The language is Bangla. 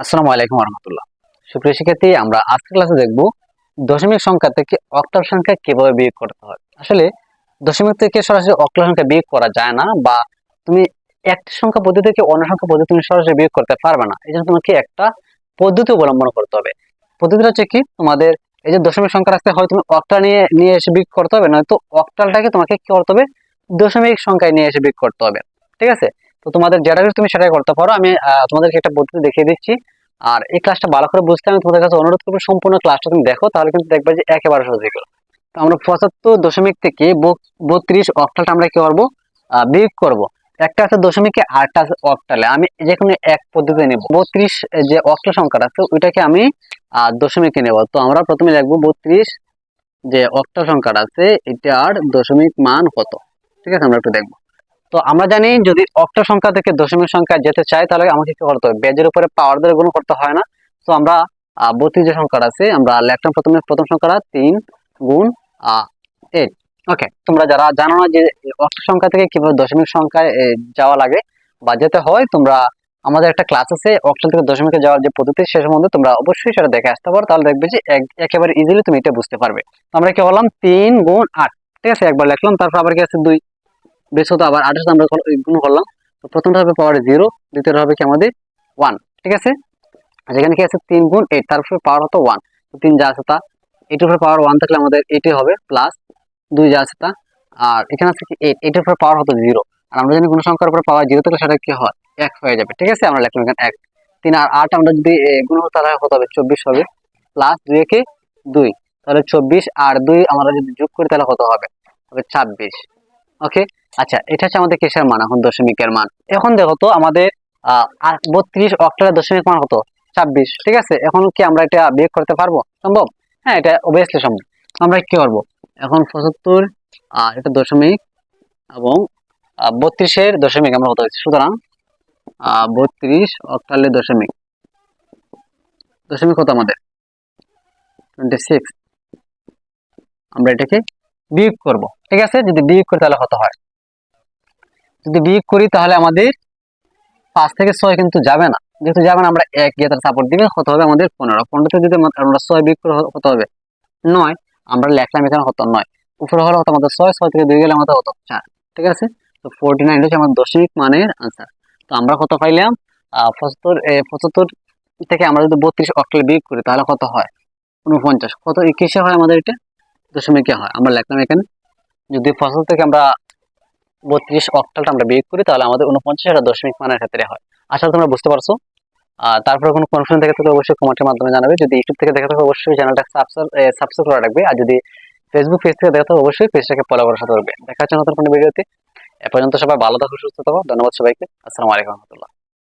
আসসালামু আলাইকুম রহমতুল্লাহ। সুপ্রিয় শিক্ষার্থী, আমরা আজকের ক্লাসে দেখব দশমিক সংখ্যা থেকে অক্টাল সংখ্যা কিভাবে বিয়োগ করতে হয়। আসলে দশমিক থেকে সরাসরি অক্টাল সংখ্যা বিয়োগ করা যায় না, বা তুমি একটি সংখ্যা পদ্ধতি থেকে অন্য সংখ্যা পদ্ধতি তুমি সরাসরি বিয়োগ করতে পারবে না। এই জন্য তোমাকে একটা পদ্ধতি অবলম্বন করতে হবে। পদ্ধতিটা হচ্ছে কি, তোমাদের এই যে দশমিক সংখ্যা রাখতে হয়, তুমি অক্টাল নিয়ে নিয়ে এসে বিয়োগ করতে হবে, নয়তো অক্টালটাকে তোমাকে কি করতে হবে, দশমিক সংখ্যায় নিয়ে এসে বিয়োগ করতে হবে। ঠিক আছে? তো তোমাদের যেটা তুমি সেটাই করতে পারো। আমি তোমাদেরকে একটা পদ্ধতি দেখিয়ে দিচ্ছি। আর এই ক্লাসটা ভালো করে বুঝতে আমি তোমাদের কাছে অনুরোধ করবো, সম্পূর্ণ ক্লাসটা তুমি দেখো, তাহলে কিন্তু দেখবে যে একেবারে সহজ হয়ে গেল। তো আমরা 75 থেকে 32 অক্টালটা আমরা কি করবো, বিয়োগ করব। একটা আছে দশমিকে, আরেকটা আছে অক্টালে। আমি যে কোনো এক পদ্ধতি নেব। 32 যে অক্টাল সংখ্যাটা আছে ওইটাকে আমি দশমিকে নেব। তো আমরা প্রথমে লিখবো 32 যে অক্টাল সংখ্যাটা আছে এটার দশমিক মান কত। ঠিক আছে, আমরা একটু দেখবো। তো আমরা জানি, যদি অক্টাল সংখ্যা থেকে দশমিক সংখ্যা যেতে চাই তাহলে আমাকে কি করতে হবে, বেজের উপরে পাওয়ার দ্বারা গুণ করতে হয় না। তো আমরা 32 যে সংখ্যাটা আছে আমরা লিখলাম প্রথমে, প্রথম সংখ্যাটা 3 গুণ 8। ওকে, তোমরা যারা জানো না যে অক্টাল সংখ্যা থেকে কিভাবে দশমিক সংখ্যায় যাওয়া লাগে বা যেতে হয়, তোমরা আমাদের একটা ক্লাস আছে অক্টাল থেকে দশমিকে যাওয়ার যে পদ্ধতি, সে সম্বন্ধে তোমরা অবশ্যই সেটা দেখে আসতে পারো। তাহলে দেখবে যে একেবারে ইজিলি তুমি এটা বুঝতে পারবে। তো আমরা কি বললাম, 3 গুণ 8। ঠিক আছে, একবার লিখলাম, তারপর আবার কি আছে 2, বেশ হতো আবার 28 আমরা গুণ করলাম। তো প্রথমটা হবে পাওয়ার 0, দ্বিতীয়টা হবে কি আমাদের 1। ঠিক আছে, আর যেখানে কি আছে 3 গুণ 8, তার উপরে পাওয়ার হতো 1। তো 3 যা আছে তা, 8 এর উপরে পাওয়ার 1 থাকলে আমাদের 8 হবে, প্লাস 2 যা আছে তা। আর এখানে আছে কি 8, 8 এর উপরে পাওয়ার হতো 0। আর আমরা জানি কোনো সংখ্যার উপরে পাওয়ার 0 থাকলে সেটা কি হয়, 1 হয়ে যাবে। ঠিক আছে, আমরা লিখলাম এখানে 1। 3 আর 8 আমরা যদি গুণ করতে, তাহলে কত হবে, 24 হবে, প্লাস 2 একে 2, তাহলে 24 আর 2 আমরা যদি যোগ করি তাহলে কত হবে, হবে 26। ওকে, আচ্ছা, এটা হচ্ছে আমাদের কিসের মান, এখন দশমিকের মান। এখন দেখো তো আমাদের 32 অক্টালের দশমিক মান কত, 26। ঠিক আছে, এখন কি আমরা এটা বিয়োগ করতে পারবো, সম্ভব? হ্যাঁ, এটা অবভিয়াসলি সম্ভব। আমরা কি করবো, এখন 75 এটা দশমিক, এবং 32-এর দশমিক আমরা কত হচ্ছে, সুতরাং 32 অক্টালের দশমিক, দশমিক কত আমাদের 26। আমরা এটাকে বিয়োগ করব। ঠিক আছে, যদি বিয়োগ করি তাহলে কত হয়, যদি বিয়োগ করি তাহলে আমাদের 5 থেকে 6 কিন্তু যাবে না, যেহেতু যাবে না আমরা 1 গিয়ে তার সাপোর্ট দিবে, কত হবে আমাদের 15। 15 থেকে যদি আমরা 6 বিয়োগ করে কত হবে, 9। আমরা লিখলাম এখানে কত, 9। উপরে হলো কত আমাদের 6, 6 থেকে 2 গেলে আমাদের কত, 4। ঠিক আছে, তো 49 হচ্ছে আমাদের দশমিক মানের আনসার। তো আমরা কত পাইলাম, 75 থেকে আমরা যদি 32 অক্টাল বিয়োগ করি তাহলে কত হয়, 49। কত কিসে হয় আমাদের, এটা দশমিকে হয়। আমরা লিখলাম এখানে, যদি 75 থেকে আমরা 32 অক্টালটা আমরা বিয়োগ করি তাহলে আমাদের 49 এটা দশমিক মানের ক্ষেত্রে হয়। আশা করি তোমরা বুঝতে পারছো। তারপরে কোনো কনফিউশন থেকে থাকলে অবশ্যই কমেন্টের মাধ্যমে জানাবে। যদি ইউটিউব থেকে দেখে থাকো অবশ্যই চ্যানেলটা সাবস্ক্রাইব করে রাখবে, আর যদি ফেসবুক পেজ থেকে দেখে থাকো অবশ্যই পেজটাকে ফলো করার সাথে রাখবে। দেখা হচ্ছে নতুন কোনো ভিডিওতে। এ পর্যন্ত সবাই ভালো থাকো, সুস্থ থাকো। ধন্যবাদ সবাইকে। আসসালামু আলাইকুম রহমতুল্লাহ।